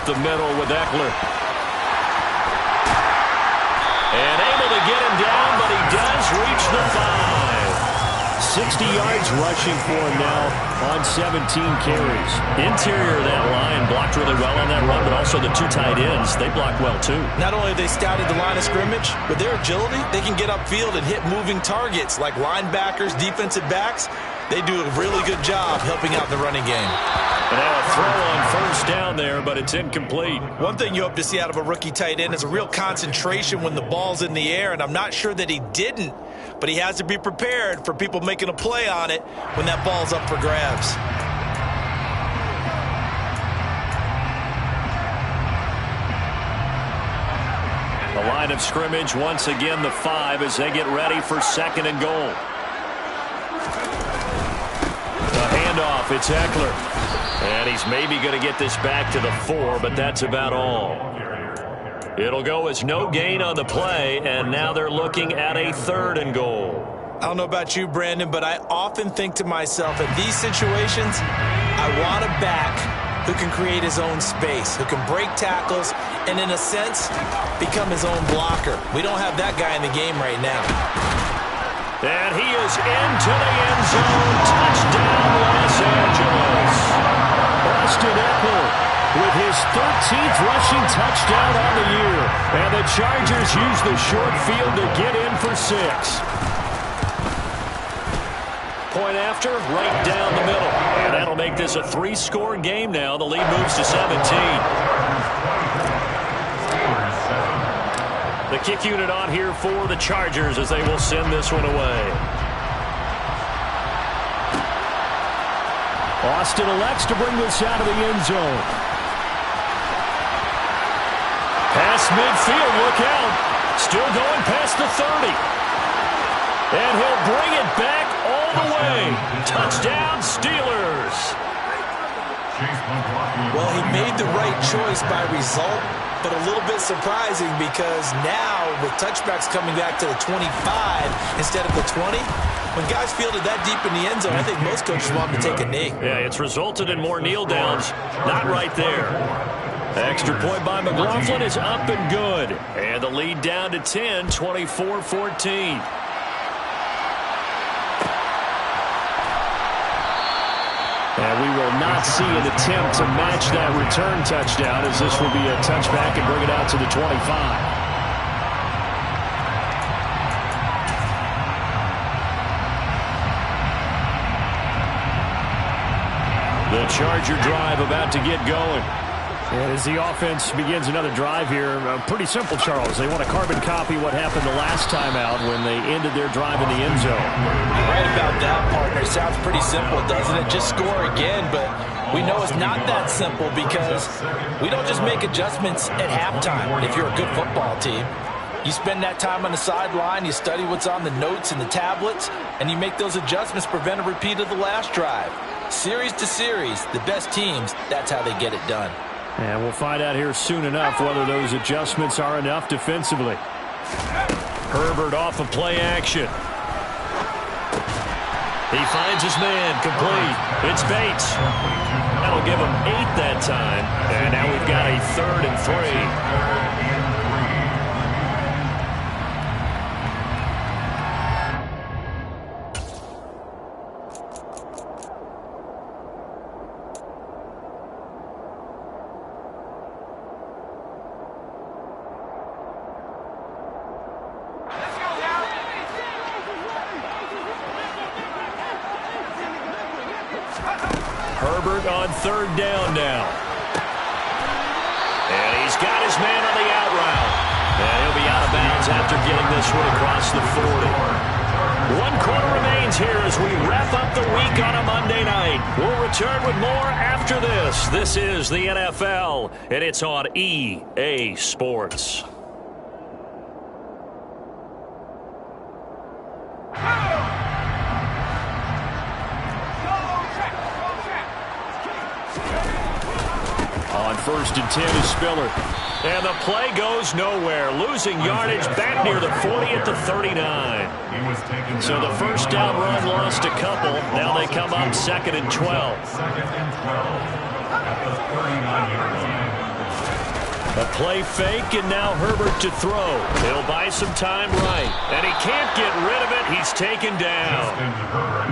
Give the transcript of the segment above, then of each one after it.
the middle with Eckler. And able to get him down, but he does reach the 5. 60 yards rushing for him now on 17 carries. Interior of that line blocked really well on that run, but also the 2 tight ends, they blocked well too. Not only have they scouted the line of scrimmage, with their agility, they can get upfield and hit moving targets like linebackers, defensive backs. They do a really good job helping out the running game. And now a throw on first down there, but it's incomplete. One thing you hope to see out of a rookie tight end is a real concentration when the ball's in the air, and I'm not sure that he didn't, but he has to be prepared for people making a play on it when that ball's up for grabs. The line of scrimmage, once again the 5 as they get ready for 2nd and goal. The handoff, it's Eckler. And he's maybe going to get this back to the 4, but that's about all. It'll go as no gain on the play, and now they're looking at a 3rd and goal. I don't know about you, Brandon, but I often think to myself, in these situations, I want a back who can create his own space, who can break tackles, and in a sense, become his own blocker. We don't have that guy in the game right now. And he is into the end zone. Touchdown, Los Angeles. Austin Eckler with his 13th rushing touchdown on the year. And the Chargers use the short field to get in for 6. Point after, right down the middle. And that'll make this a 3-score game now. The lead moves to 17. The kick unit on here for the Chargers as they will send this one away. Austin elects to bring this out of the end zone. Past midfield, look out. Still going past the 30. And he'll bring it back all the way. Touchdown, Steelers. Well, he made the right choice by result, but a little bit surprising because now with touchbacks coming back to the 25 instead of the 20, when guys fielded that deep in the end zone, I think most coaches want them to take a knee. Yeah, it's resulted in more kneel downs. Not right there. Extra point by McLaughlin is up and good. And the lead down to 10, 24-14. And we will not see an attempt to match that return touchdown, as this will be a touchback and bring it out to the 25. The Charger drive about to get going. And as the offense begins another drive here, pretty simple, Charles. They want to carbon copy what happened the last time out when they ended their drive in the end zone. Right about that, partner. Sounds pretty simple, doesn't it? Just score again, but we know it's not that simple because we don't just make adjustments at halftime if you're a good football team. You spend that time on the sideline, you study what's on the notes and the tablets, and you make those adjustments to prevent a repeat of the last drive. Series to series, the best teams, that's how they get it done. And we'll find out here soon enough whether those adjustments are enough defensively. Herbert off of play action. He finds his man, complete. It's Bates. That'll give him 8 that time. And now we've got a 3rd and 3. Herbert on 3rd down now. And he's got his man on the out route. And he'll be out of bounds after getting this one across the 40. 1 quarter remains here as we wrap up the week on a Monday night. We'll return with more after this. This is the NFL, and it's on EA Sports. On 1st and 10 is Spiller. And the play goes nowhere. Losing yardage back near the 40 at the 39. So the first down run lost a couple. Now they come up 2nd and 12. A play fake, and now Herbert to throw. He'll buy some time right. And he can't get rid of it. He's taken down.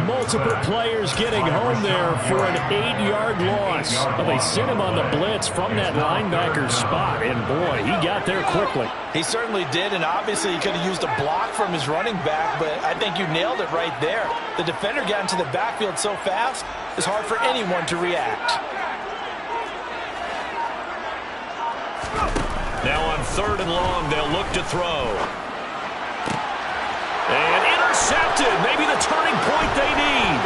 Multiple players getting home there for an 8-yard loss. Well, they sent him on the blitz from that linebacker spot, and boy, he got there quickly. He certainly did, and obviously he could have used a block from his running back, but I think you nailed it right there. The defender got into the backfield so fast, it's hard for anyone to react. Now on 3rd and long, they'll look to throw. And intercepted. Maybe the turning point they need.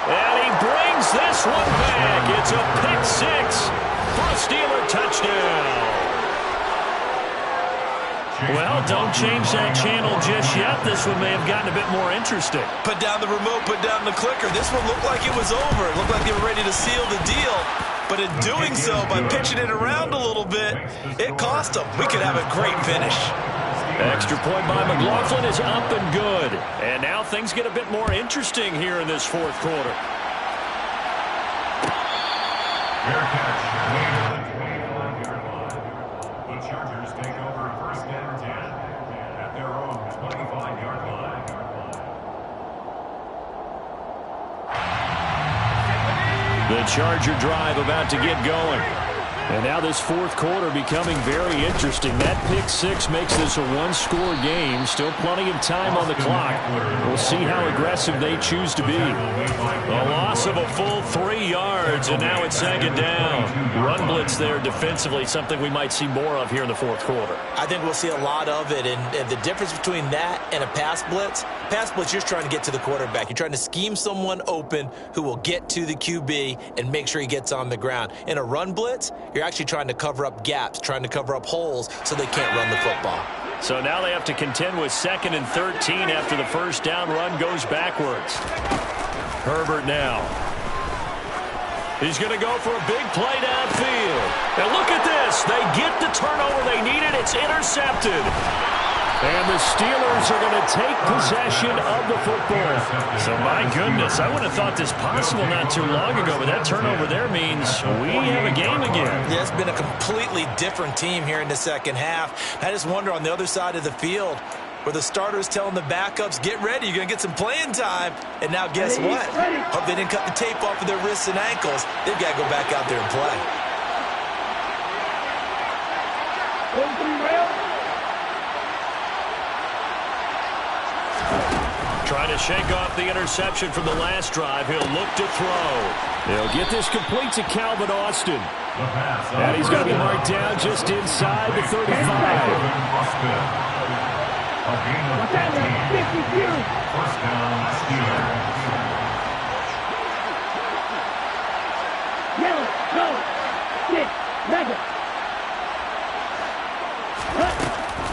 And he brings this one back. It's a pick 6 for a Steeler touchdown. Well, don't change that channel just yet. This one may have gotten a bit more interesting. Put down the remote, put down the clicker. This one looked like it was over. It looked like they were ready to seal the deal. But in doing so, by pitching it around a little bit, it cost them. We could have a great finish. Extra point by McLaughlin is up and good. And now things get a bit more interesting here in this 4th quarter. Fair catch. The Chargers take over 1st and 10 at their own 25-yard line. The Charger drive about to get going. And now this 4th quarter becoming very interesting. That pick 6 makes this a one-score game. Still plenty of time on the clock. We'll see how aggressive they choose to be. A loss of a full 3 yards, and now it's 2nd down. Run blitz there defensively, something we might see more of here in the 4th quarter. I think we'll see a lot of it, and the difference between that and a pass blitz, you're just trying to get to the quarterback. You're trying to scheme someone open who will get to the QB and make sure he gets on the ground. In a run blitz, you're actually trying to cover up gaps, trying to cover up holes so they can't run the football. So now they have to contend with 2nd and 13 after the first down run goes backwards. Herbert now. He's going to go for a big play downfield. And look at this. They get the turnover they needed. It's intercepted. And the Steelers are going to take possession of the football. So, my goodness, I would have thought this possible not too long ago, but that turnover there means we have a game again. Yeah, it's been a completely different team here in the 2nd half. I just wonder on the other side of the field where the starters telling the backups, get ready, you're going to get some playing time. And now guess what? Hope they didn't cut the tape off of their wrists and ankles. They've got to go back out there and play. Trying to shake off the interception from the last drive. He'll look to throw. They'll get this complete to Calvin Austin. And he's going to be marked down just inside the 35. A gain of 15. 1st down, Steelers.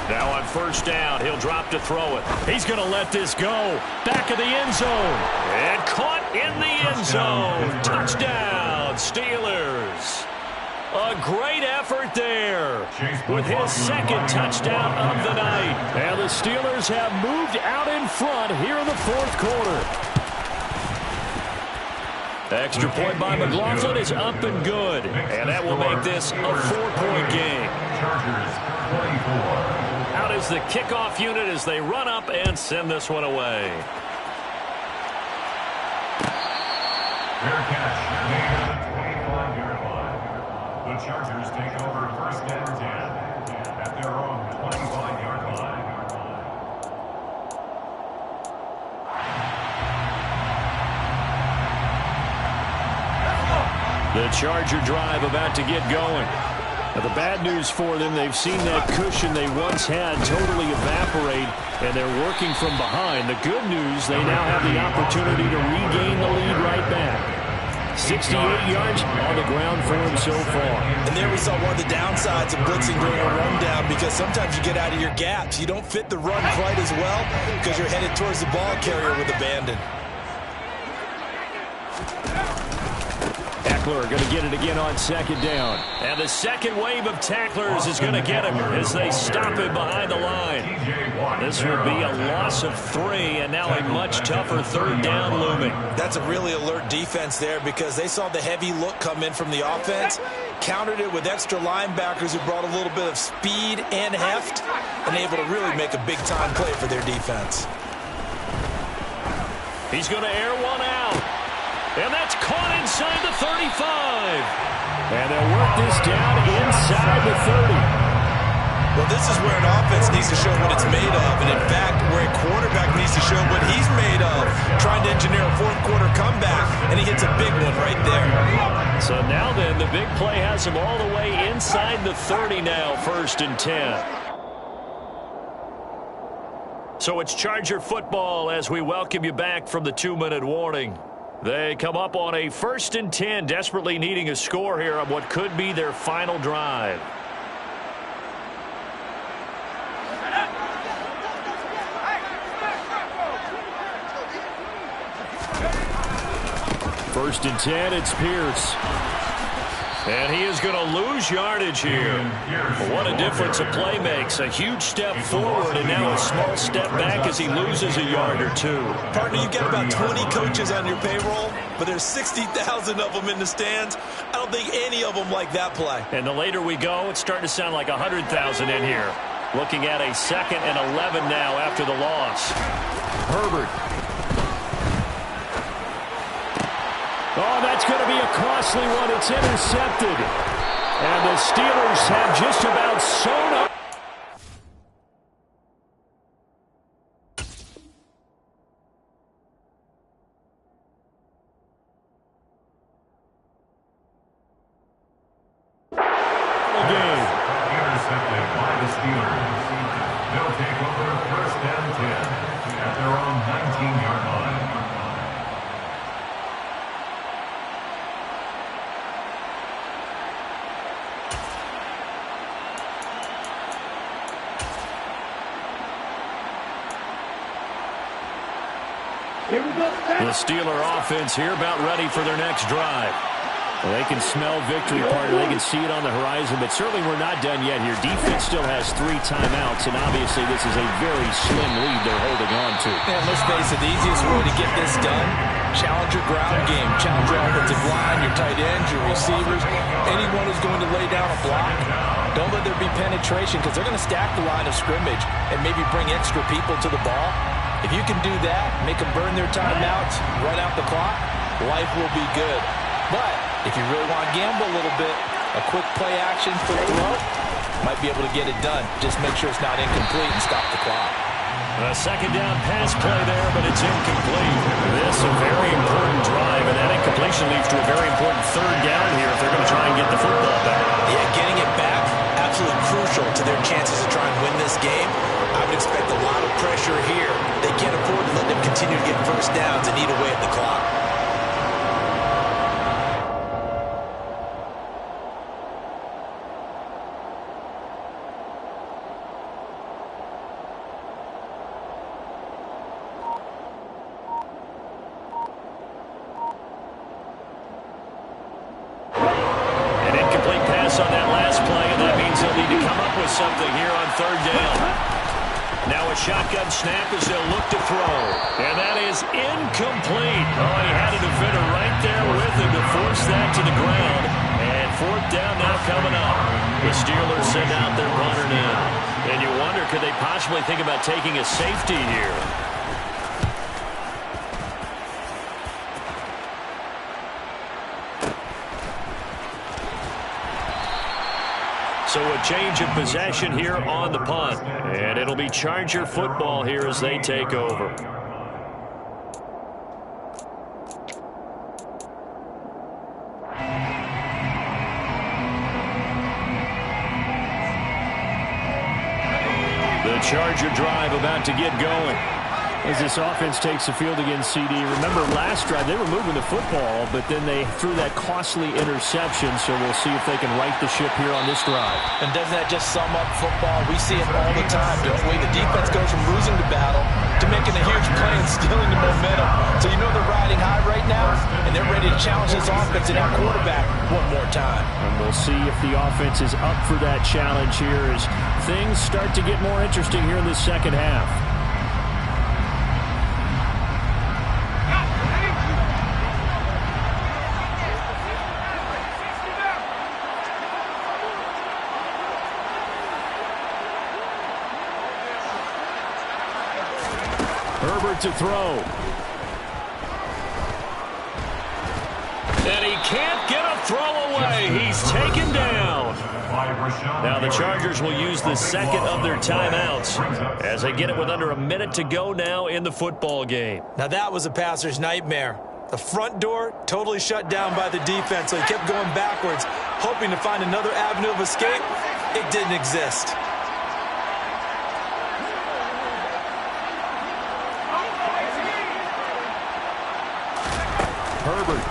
Now on 1st down, he'll drop to throw it. He's going to let this go. Back of the end zone. And caught in the end zone. Touchdown, Steelers. A great effort there with his 2nd touchdown of the night. And the Steelers have moved out in front here in the 4th quarter. Extra point by McLaughlin is up and good. And that will make this a 4-point game. Chargers 24. Out is the kickoff unit as they run up and send this one away. Fair catch. Made at the 25-yard line. The Chargers take over 1st and 10 at their own 25-yard line. The Charger drive about to get going. Now, the bad news for them, they've seen that cushion they once had totally evaporate, and they're working from behind. The good news, they now have the opportunity to regain the lead right back. 68 yards on the ground for him so far. And there we saw one of the downsides of blitzing during a rundown, because sometimes you get out of your gaps. You don't fit the run quite as well because you're headed towards the ball carrier with abandon. tackler going to get it again on second down. And the second wave of tacklers is going to get him as they stop him behind the line. This will be a loss of 3, and now a much tougher third down looming. That's a really alert defense there because they saw the heavy look come in from the offense, countered it with extra linebackers who brought a little bit of speed and heft, and able to really make a big-time play for their defense. He's going to air one out. And that's caught inside the 35. And they'll work this down inside the 30. Well, this is where an offense needs to show what it's made of. And, in fact, where a quarterback needs to show what he's made of. Trying to engineer a fourth-quarter comeback, and he hits a big one right there. So now then, the big play has him all the way inside the 30 now, 1st and 10. So it's Charger football as we welcome you back from the 2-minute warning. They come up on a 1st and 10, desperately needing a score here on what could be their final drive. First and 10, it's Pierce. And he is going to lose yardage here. But what a difference a play makes. A huge step forward and now a small step back as he loses a yard or 2. Partner, you've got about 20 coaches on your payroll, but there's 60,000 of them in the stands. I don't think any of them like that play. And the later we go, it's starting to sound like 100,000 in here. Looking at a 2nd and 11 now after the loss. Herbert. Oh, that's going to be a costly one. It's intercepted. And the Steelers have just about sewn up. Intercepted by the Steelers. They'll take over 1st and 10 at their own 19-yard line. The Steeler offense here about ready for their next drive. Well, they can smell victory, partner. They can see it on the horizon, but certainly we're not done yet here. Defense still has 3 timeouts, and obviously this is a very slim lead they're holding on to. And let's face it, the easiest way to get this done, challenge your ground game, challenge your offensive line, your tight ends, your receivers, anyone who's going to lay down a block. Don't let there be penetration because they're going to stack the line of scrimmage and maybe bring extra people to the ball. If you can do that, make them burn their timeouts, run out the clock, life will be good. But if you really want to gamble a little bit, a quick play action for the throw might be able to get it done. Just make sure it's not incomplete and stop the clock. A 2nd down pass play there, but it's incomplete. This a very important drive, and that incompletion leads to a very important 3rd down here if they're going to try and get the football back. Yeah, getting it back, absolutely crucial to their chances to try and win this game. I would expect a lot of pressure here. They can't afford to let them continue to get 1st downs and eat away at the clock. An incomplete pass on that last play, and that means they'll need to come up with something here on 3rd down. Now a shotgun snap as they'll look to throw. And that is incomplete. Oh, he had a defender right there with him to force that to the ground. And 4th down now coming up. The Steelers send out their runner now. And you wonder, could they possibly think about taking a safety here? So a change of possession here on the punt. And it'll be Charger football here as they take over. The Charger drive about to get going. As this offense takes the field against CD, remember last drive they were moving the football, but then they threw that costly interception, so we'll see if they can right the ship here on this drive. And doesn't that just sum up football? We see it all the time, don't we? The defense goes from losing the battle to making a huge play and stealing the momentum. So you know they're riding high right now, and they're ready to challenge this offense and our quarterback one more time. And we'll see if the offense is up for that challenge here as things start to get more interesting here in the second half. Herbert to throw. And he can't get a throw away. He's taken down. Now the Chargers will use the second of their timeouts as they get it with under a minute to go now in the football game. Now that was a passer's nightmare. The front door totally shut down by the defense, so he kept going backwards, hoping to find another avenue of escape. It didn't exist. Herbert.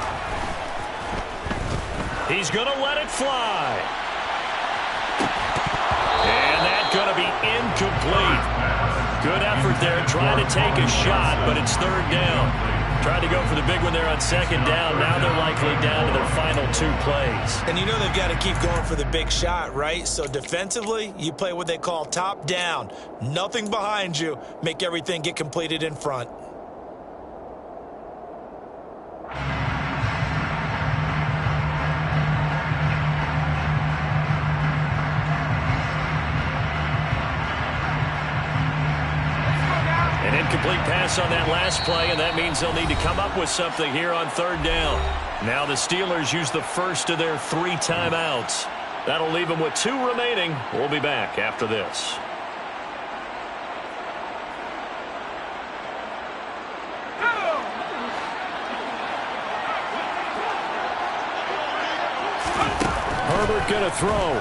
He's going to let it fly. And that's going to be incomplete. Good effort there trying to take a shot, but it's third down. Tried to go for the big one there on second down. Now they're likely down to their final 2 plays. And you know they've got to keep going for the big shot, right? So defensively, you play what they call top down. Nothing behind you. Make everything get completed in front. Incomplete pass on that last play, and that means they'll need to come up with something here on third down. Now the Steelers use the first of their 3 timeouts. That'll leave them with 2 remaining. We'll be back after this. Herbert gonna throw.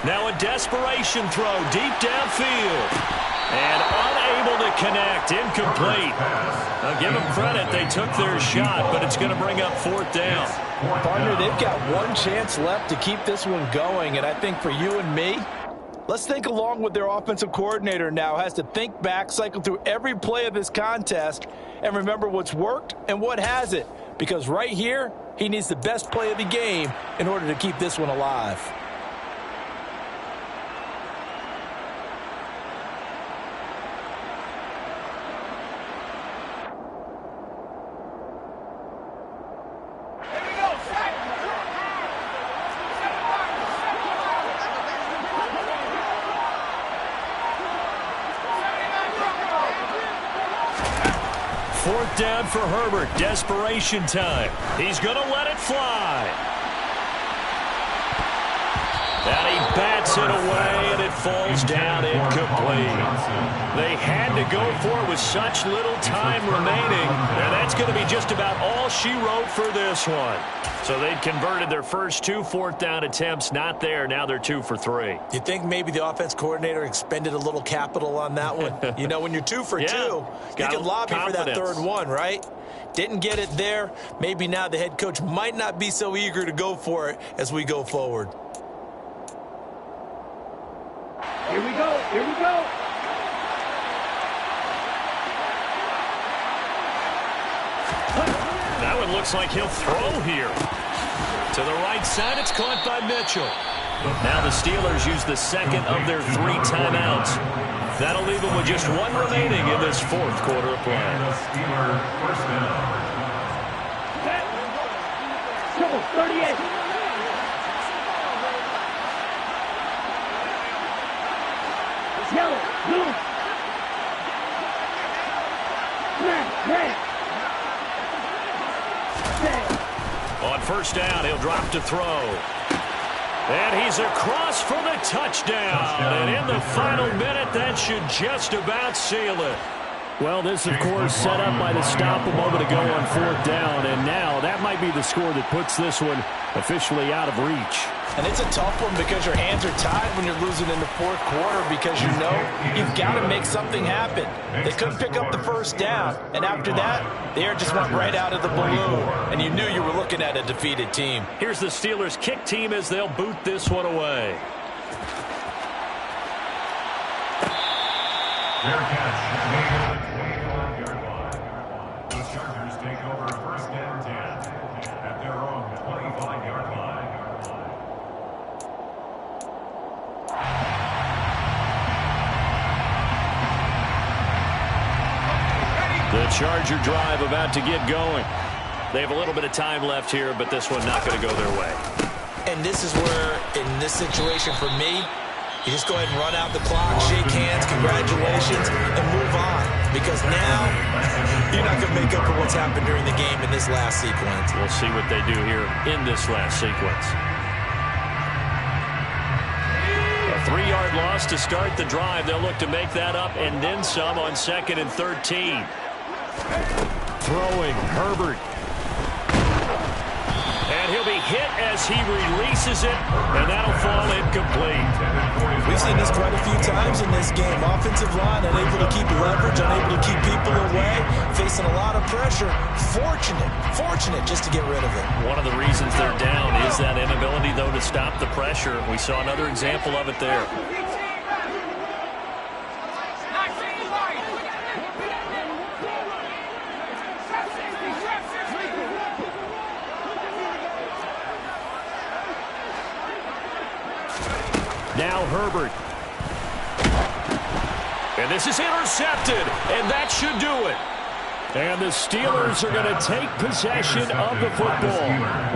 Now a desperation throw deep downfield. And unable to connect, incomplete. Now give them credit, they took their shot, but it's going to bring up 4th down. Partner, they've got 1 chance left to keep this one going, and I think for you and me, let's think along with their offensive coordinator now. Has to think back, cycle through every play of this contest, and remember what's worked and what hasn't. Because right here, he needs the best play of the game in order to keep this one alive. Down for Herbert. Desperation time. He's going to let it fly. And he bats it away, and it falls down incomplete. They had to go for it with such little time remaining, and that's going to be just about all she wrote for this one. So they'd converted their first 2 4th down attempts. Not there. Now they're 2 for 3. You think maybe the offense coordinator expended a little capital on that one? You know, when you're 2 for 2, you can lobby for that third one, right? Didn't get it there. Maybe now the head coach might not be so eager to go for it as we go forward. Here we go. Here we go. That one looks like he'll throw here. To the right side, it's caught by Mitchell. Now the Steelers use the second of their 3 timeouts. That'll leave them with just 1 remaining in this 4th quarter of play. Triple 38. Yellow, blue. Red. On first down, he'll drop to throw. And he's across for the touchdown. And in the final minute, that should just about seal it. Well, this, of course, set up by the stop a moment ago on 4th down. And now that might be the score that puts this one officially out of reach. And it's a tough one because your hands are tied when you're losing in the fourth quarter because you know you've got to make something happen. They couldn't pick up the first down, and after that, the air just went right out of the balloon, and you knew you were looking at a defeated team. Here's the Steelers' kick team as they'll boot this one away. Fair catch made at the 25-yard line. The Chargers take over first and 10 at their own 25-yard line. The Charger drive about to get going. They have a little bit of time left here, but this one not going to go their way. And this is where, in this situation for me, you just go ahead and run out the clock, shake hands, congratulations, and move on. Because now, you're not going to make up for what's happened during the game in this last sequence. We'll see what they do here in this last sequence. A 3-yard loss to start the drive. They'll look to make that up and then some on 2nd and 13. Throwing, Herbert. And he'll be hit as he releases it, and that'll fall incomplete. We've seen this quite a few times in this game. Offensive line unable to keep leverage, unable to keep people away, facing a lot of pressure. Fortunate just to get rid of it. One of the reasons they're down is that inability, though, to stop the pressure. We saw another example of it there. Now Herbert. And this is intercepted, and that should do it. And the Steelers are going to take possession of the football.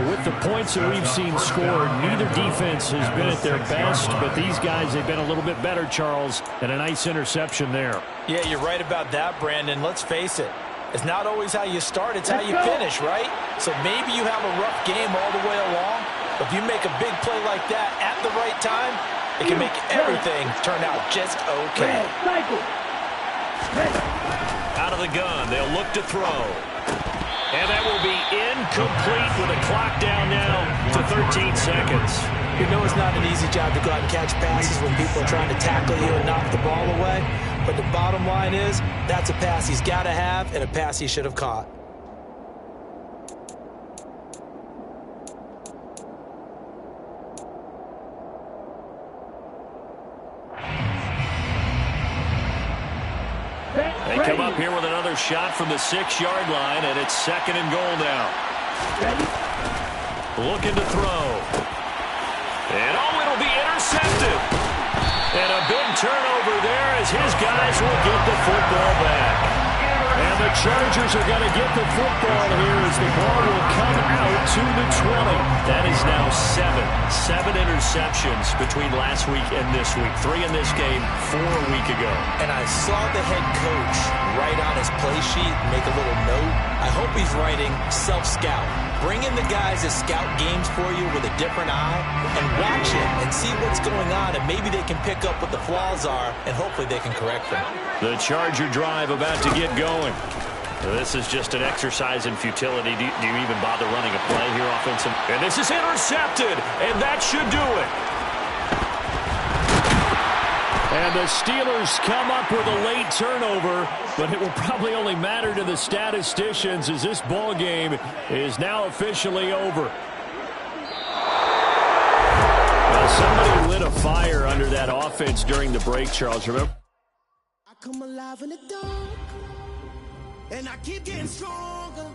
With the points that we've seen scored, neither defense has been at their best, but these guys, they've been a little bit better, Charles, and a nice interception there. Yeah, you're right about that, Brandon. Let's face it. It's not always how you start, it's how you finish, right? So maybe you have a rough game all the way along, but if you make a big play like that at the right time, it can make everything turn out just okay. Out of the gun, they'll look to throw. And that will be incomplete with a clock down now to 13 seconds. You know it's not an easy job to go out and catch passes when people are trying to tackle you and knock the ball away. But the bottom line is, that's a pass he's got to have and a pass he should have caught. They come up here with another shot from the 6-yard line, and it's 2nd and goal now. Looking to throw. And it'll be intercepted. And a big turnover there as his guys will get the football back. And the Chargers are going to get the football here as the ball will come out to the 20. That is now 7 interceptions between last week and this week. 3 in this game, 4 a week ago. And I saw the head coach write on his play sheet, make a little note. I hope he's writing self-scout. Bring in the guys that scout games for you with a different eye and watch it and see what's going on, and maybe they can pick up what the flaws are, and hopefully they can correct them. The Charger drive about to get going. This is just an exercise in futility. Do you even bother running a play here offensive? And this is intercepted, and that should do it. And the Steelers come up with a late turnover, but it will probably only matter to the statisticians as this ball game is now officially over. Now somebody lit a fire under that offense during the break, Charles, remember? I come alive in the dark, and I keep getting stronger.